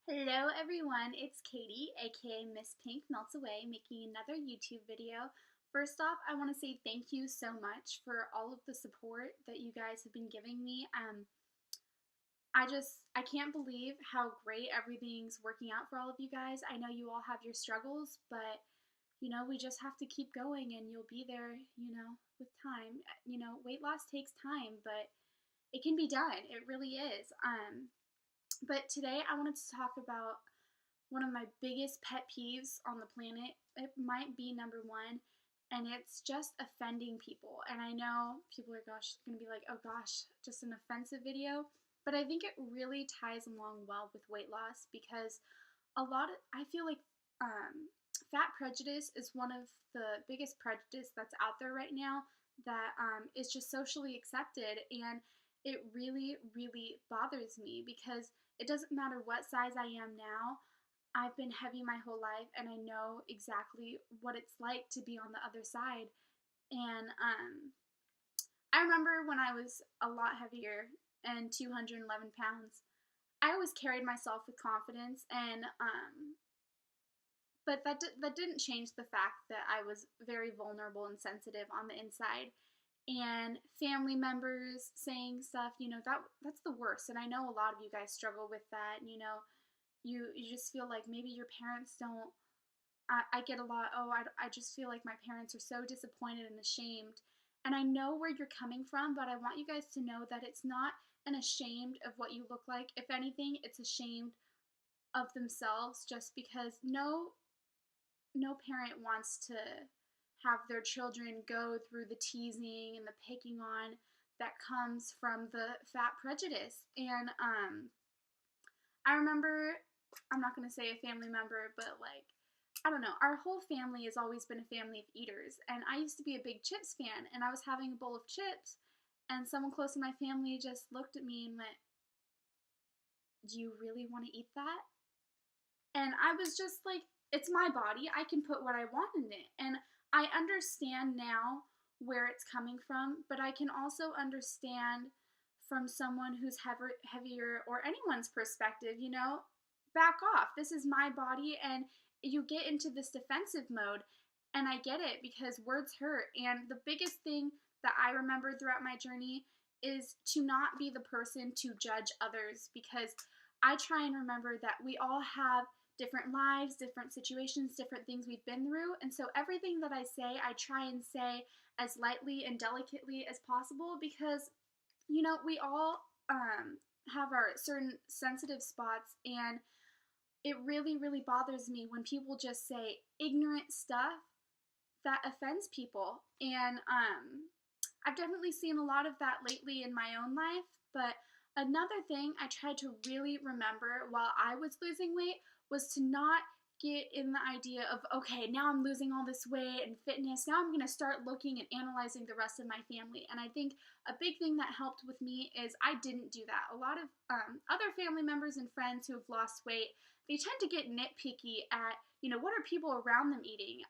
Hello everyone, it's Katie, aka Miss Pink Melts Away, making another YouTube video. First off, I want to say thank you so much for all of the support that you guys have been giving me. I can't believe how great everything's working out for all of you guys. I know you all have your struggles, but we just have to keep going and you'll be there, with time. Weight loss takes time, but it can be done. It really is. But today I wanted to talk about one of my biggest pet peeves on the planet. It might be number one, and it's just offending people. And I know people are going to be like, oh gosh, just an offensive video. But I think it really ties along well with weight loss because I feel like fat prejudice is one of the biggest prejudice that's out there right now that is just socially accepted. And it really, really bothers me because it doesn't matter what size I am now. I've been heavy my whole life and I know exactly what it's like to be on the other side. And I remember when I was a lot heavier and 211 pounds, I always carried myself with confidence and but that didn't change the fact that I was very vulnerable and sensitive on the inside. And family members saying stuff, that's the worst. And I know a lot of you guys struggle with that. You just feel like maybe your parents don't. I get a lot, oh, I just feel like my parents are so disappointed and ashamed. And I know where you're coming from, but I want you guys to know that it's not an ashamed of what you look like. If anything, it's ashamed of themselves just because no parent wants to have their children go through the teasing and the picking on that comes from the fat prejudice. And I remember, I'm not going to say a family member, but like, I don't know, our whole family has always been a family of eaters. And I used to be a big chips fan, and I was having a bowl of chips, and someone close to my family just looked at me and went, do you really want to eat that? And I was just like, it's my body. I can put what I want in it. And I understand now where it's coming from, but I can also understand from someone who's heavier or anyone's perspective, back off. This is my body. And you get into this defensive mode. And I get it because words hurt. And the biggest thing that I remember throughout my journey is to not be the person to judge others, because I try and remember that we all have different lives, different situations, different things we've been through. And so everything that I say, I try and say as lightly and delicately as possible because, we all have our certain sensitive spots. And it really, really bothers me when people just say ignorant stuff that offends people. And I've definitely seen a lot of that lately in my own life. But another thing I tried to really remember while I was losing weight was to not get in the idea of, okay, now I'm losing all this weight and fitness. Now I'm going to start looking and analyzing the rest of my family. And I think a big thing that helped with me is I didn't do that. A lot of other family members and friends who have lost weight, they tend to get nitpicky at, what are people around them eating?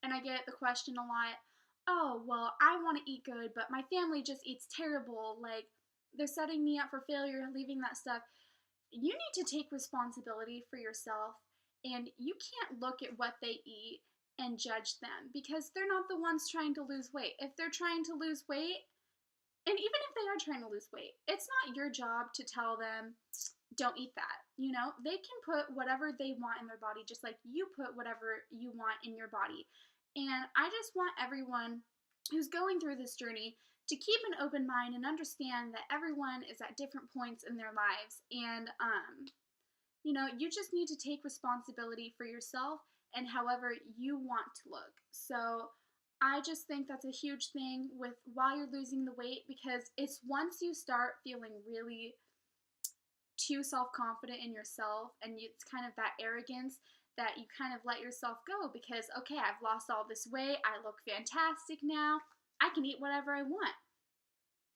And I get the question a lot, oh, well, I want to eat good, but my family just eats terrible. Like, they're setting me up for failure, leaving that stuff. You need to take responsibility for yourself, and you can't look at what they eat and judge them because they're not the ones trying to lose weight. If they're trying to lose weight, and even if they are trying to lose weight, it's not your job to tell them, don't eat that. They can put whatever they want in their body, just like you put whatever you want in your body. And I just want everyone who's going through this journey to keep an open mind and understand that everyone is at different points in their lives. And, you just need to take responsibility for yourself and however you want to look. So I just think that's a huge thing with while you're losing the weight, because it's once you start feeling really too self-confident in yourself and it's kind of that arrogance that you kind of let yourself go because, okay, I've lost all this weight, I look fantastic now, I can eat whatever I want.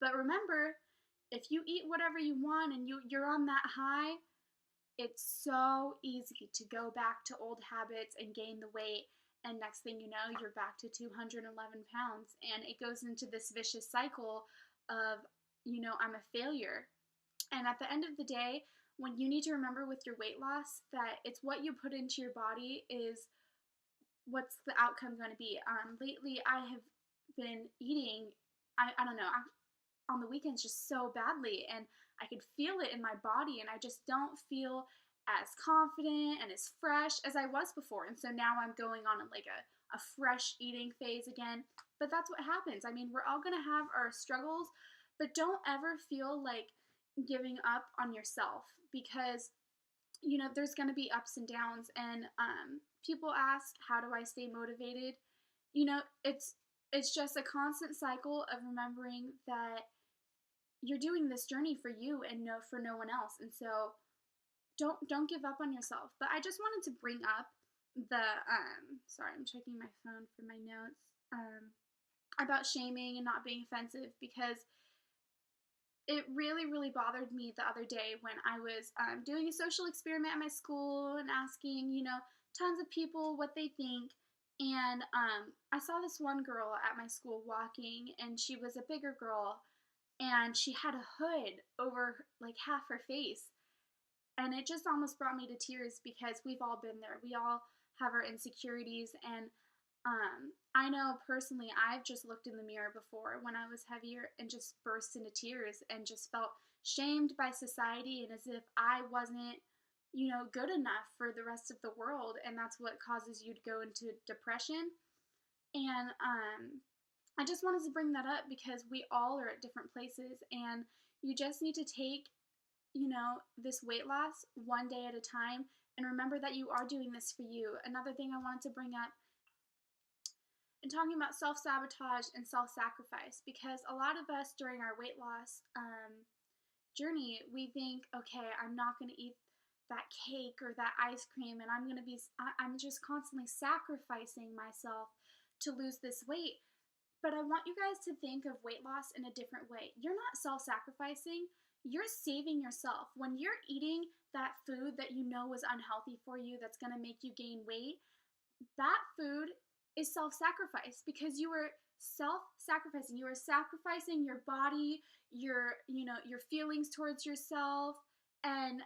But remember, if you eat whatever you want and you're on that high, it's so easy to go back to old habits and gain the weight. And next thing you know, you're back to 211 pounds. And it goes into this vicious cycle of, I'm a failure. And at the end of the day, when you need to remember with your weight loss that it's what you put into your body is what's the outcome going to be. Lately, I have been eating, I don't know, on the weekends just so badly, and I could feel it in my body, and I just don't feel as confident and as fresh as I was before. And so now I'm going on like a fresh eating phase again. But that's what happens. I mean, we're all going to have our struggles, but don't ever feel like giving up on yourself, because there's going to be ups and downs. And people ask, how do I stay motivated? It's just a constant cycle of remembering that you're doing this journey for you and for no one else. And so don't give up on yourself. But I just wanted to bring up the sorry, I'm checking my phone for my notes, about shaming and not being offensive, because it really, really bothered me the other day when I was doing a social experiment at my school and asking, tons of people what they think. And I saw this one girl at my school walking, and she was a bigger girl, and she had a hood over like half her face. And it just almost brought me to tears, because we've all been there. We all have our insecurities. And I know personally, I've just looked in the mirror before when I was heavier and just burst into tears and just felt shamed by society, and as if I wasn't, good enough for the rest of the world. And that's what causes you to go into depression. And I just wanted to bring that up because we all are at different places, and you just need to take, this weight loss one day at a time, and remember that you are doing this for you. Another thing I wanted to bring up in talking about self-sabotage and self-sacrifice, because a lot of us during our weight loss journey, we think, okay, I'm not going to eat that cake or that ice cream, and I'm just constantly sacrificing myself to lose this weight. But I want you guys to think of weight loss in a different way. You're not self-sacrificing, you're saving yourself. When you're eating that food that you know is unhealthy for you, that's going to make you gain weight, that food is self-sacrifice, because you are self-sacrificing. You are sacrificing your body, your feelings towards yourself, and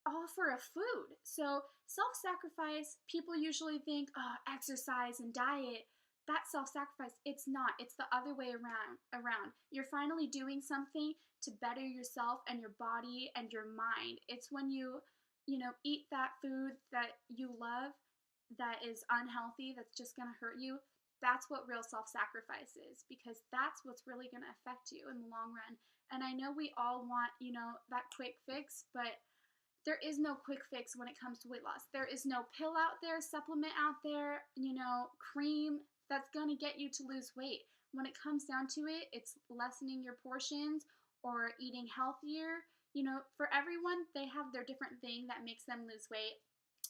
all for a food. So self-sacrifice, people usually think, oh, exercise and diet, that's self-sacrifice. It's not. It's the other way around. You're finally doing something to better yourself and your body and your mind. It's when you eat that food that you love that is unhealthy, that's just going to hurt you. That's what real self-sacrifice is, because that's what's really going to affect you in the long run. And I know we all want, that quick fix, but there is no quick fix when it comes to weight loss. There is no pill out there, supplement out there, cream that's going to get you to lose weight. When it comes down to it, it's lessening your portions or eating healthier. For everyone, they have their different thing that makes them lose weight.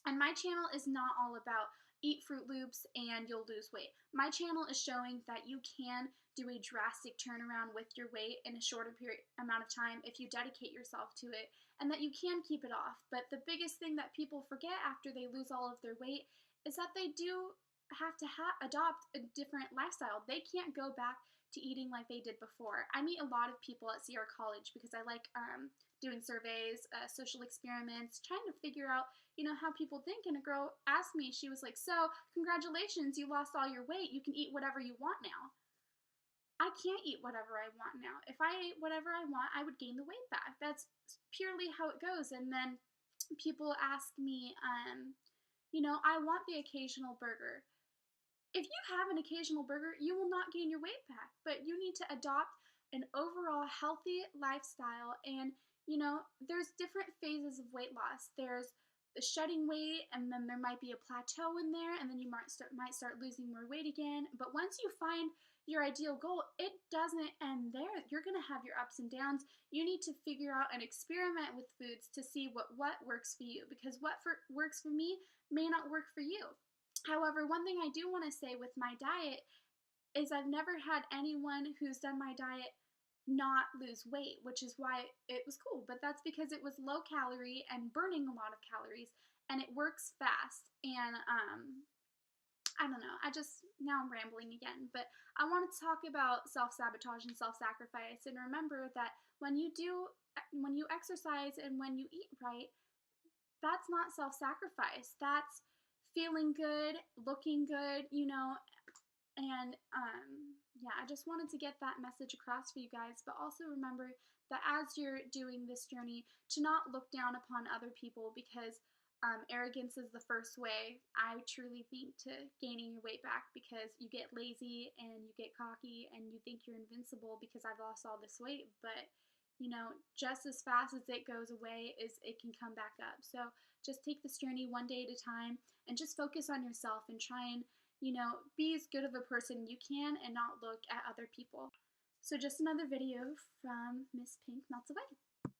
And my channel is not all about eat Fruit Loops and you'll lose weight. My channel is showing that you can do a drastic turnaround with your weight in a shorter amount of time if you dedicate yourself to it, and that you can keep it off. But the biggest thing that people forget after they lose all of their weight is that they do have to adopt a different lifestyle. They can't go back to eating like they did before. I meet a lot of people at Sierra College because I like doing surveys, social experiments, trying to figure out, how people think. And a girl asked me, she was like, so congratulations, you lost all your weight. You can eat whatever you want now. I can't eat whatever I want now. If I ate whatever I want, I would gain the weight back. That's purely how it goes. And then people ask me, I want the occasional burger. If you have an occasional burger, you will not gain your weight back, but you need to adopt an overall healthy lifestyle. And, there's different phases of weight loss. There's the shedding weight, and then there might be a plateau in there, and then you might start losing more weight again. But once you find your ideal goal, it doesn't end there. You're going to have your ups and downs. You need to figure out and experiment with foods to see what works for you, because what works for me may not work for you. However, one thing I do want to say with my diet is I've never had anyone who's done my diet not lose weight, which is why it was cool. But that's because it was low calorie and burning a lot of calories, and it works fast. And I don't know, now I'm rambling again, but I want to talk about self-sabotage and self-sacrifice. And remember that when you do when you exercise and when you eat right, that's not self-sacrifice. That's feeling good, looking good, and yeah, I just wanted to get that message across for you guys, but also remember that as you're doing this journey, to not look down upon other people, because arrogance is the first way, I truly think, to gaining your weight back, because you get lazy and you get cocky and you think you're invincible because I've lost all this weight, but just as fast as it goes away is it can come back up. So just take this journey one day at a time and just focus on yourself and try and be as good of a person you can and not look at other people. So just another video from Miss Pink Melts Away.